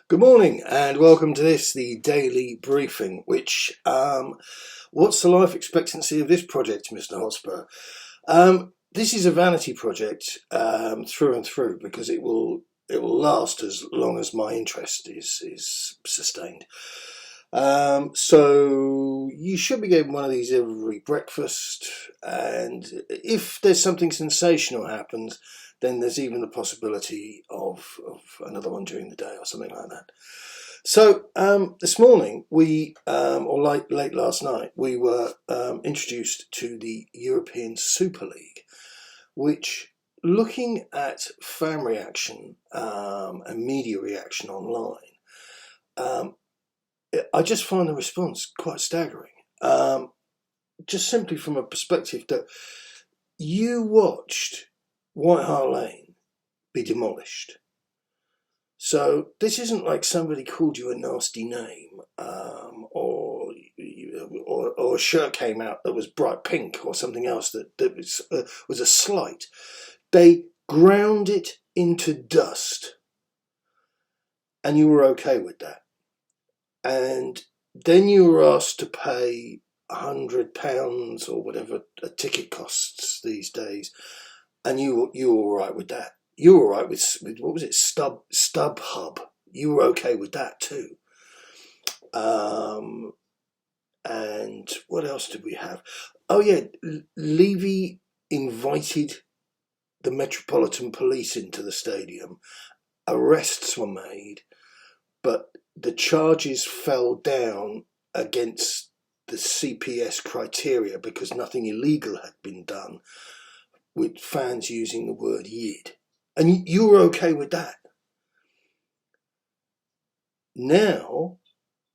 Good morning and welcome to the daily briefing, what's the life expectancy of this project, Mr. Hotspur? This is a vanity project through and through because it will last as long as my interest is sustained. So you should be getting one of these every breakfast, and if there's something sensational happens, then there's even the possibility of another one during the day or something like that. So this morning, late last night, we were introduced to the European Super League, which, looking at fan reaction and media reaction online, I just find the response quite staggering. Just simply from a perspective that you watched White Hart Lane be demolished. So this isn't like somebody called you a nasty name, or a shirt came out that was bright pink or something else that was a slight. They ground it into dust, and you were okay with that. And then you were asked to pay £100 or whatever a ticket costs these days, and you were all right with that. You were all right with what was it, StubHub? You were okay with that too. And what else did we have? Oh yeah, Levy invited the Metropolitan Police into the stadium. Arrests were made, but the charges fell down against the CPS criteria because nothing illegal had been done, with fans using the word yid. And you were okay with that. Now,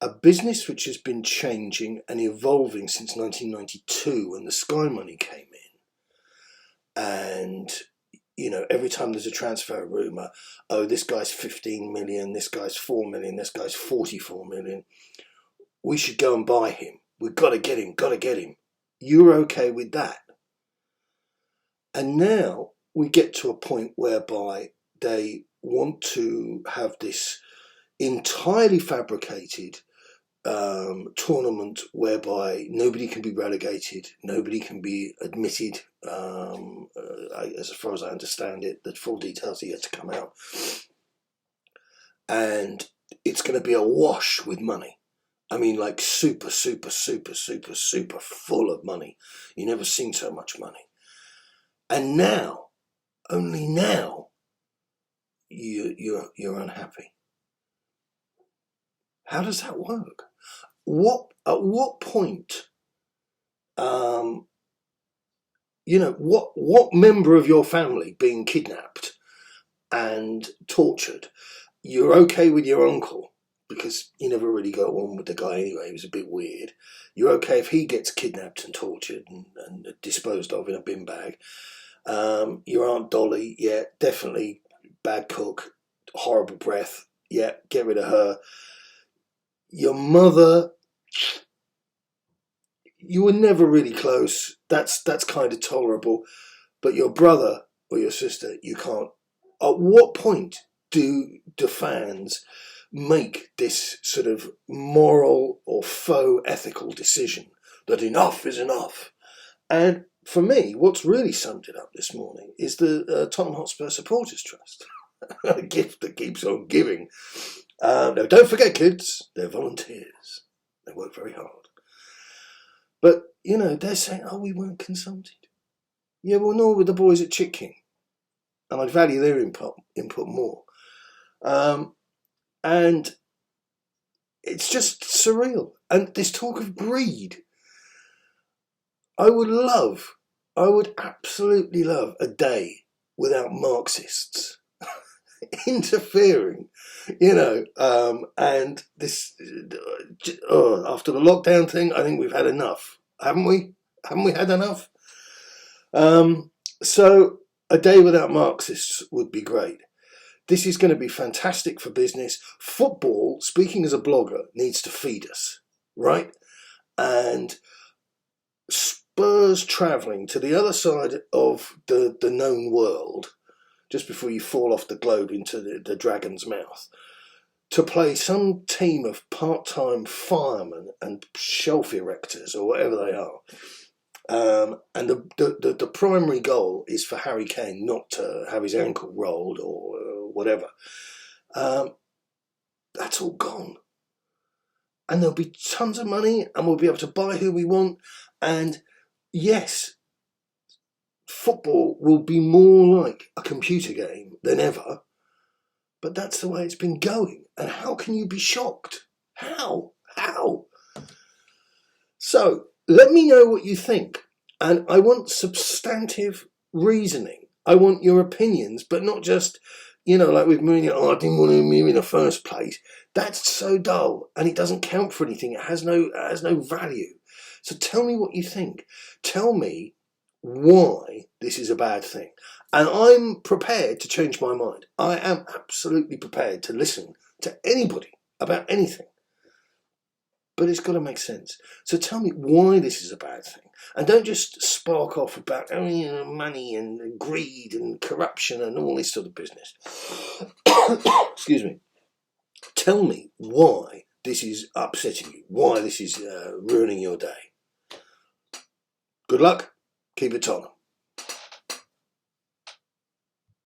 a business which has been changing and evolving since 1992 when the Sky money came in, and every time there's a transfer rumour, oh, this guy's 15 million, this guy's 4 million, this guy's 44 million, we should go and buy him. We've got to get him. You were okay with that. And now we get to a point whereby they want to have this entirely fabricated tournament whereby nobody can be relegated, nobody can be admitted, as far as I understand it. The full details are yet to come out. And it's going to be awash with money. I mean, like super full of money. You've never seen so much money. And now, only now, you're unhappy. How does that work? At what point, what member of your family being kidnapped and tortured, you're okay with your uncle, because you never really got on with the guy anyway, he was a bit weird. You're okay if he gets kidnapped and tortured and disposed of in a bin bag. Your Aunt Dolly, yeah, definitely bad cook, horrible breath, yeah, get rid of her. Your mother, you were never really close, that's kind of tolerable, but your brother or your sister, you can't. At what point do the fans make this sort of moral or faux ethical decision that enough is enough? And for me, what's really summed it up this morning is the Tottenham Hotspur Supporters Trust, a gift that keeps on giving. Now, don't forget, kids, they're volunteers. They work very hard. But, they're saying, oh, we weren't consulted. Yeah, well, nor were the boys at Chick King. And I'd value their input more. And it's just surreal. And this talk of greed. I would absolutely love a day without Marxists interfering, and this, after the lockdown thing, I think we've had enough, haven't we? Haven't we had enough? So a day without Marxists would be great. This is going to be fantastic for business. Football, speaking as a blogger, needs to feed us, right? And Spurs travelling to the other side of the known world just before you fall off the globe into the dragon's mouth. to play some team of part-time firemen and shelf erectors or whatever they are. And the primary goal is for Harry Kane not to have his ankle rolled or whatever. That's all gone. And there'll be tons of money and we'll be able to buy who we want. And yes, football will be more like a computer game than ever. But that's the way it's been going. And how can you be shocked? How? So, let me know what you think. And I want substantive reasoning. I want your opinions, but not just, like with Mourinho, I didn't want him in the first place. That's so dull, and it doesn't count for anything. It has no value. So tell me what you think. Tell me why this is a bad thing. And I'm prepared to change my mind. I am absolutely prepared to listen to anybody about anything. But it's got to make sense. So tell me why this is a bad thing. And don't just spark off about money and greed and corruption and all this sort of business. Excuse me. Tell me why this is upsetting you, why this is ruining your day. Good luck. Keep it Tottenham.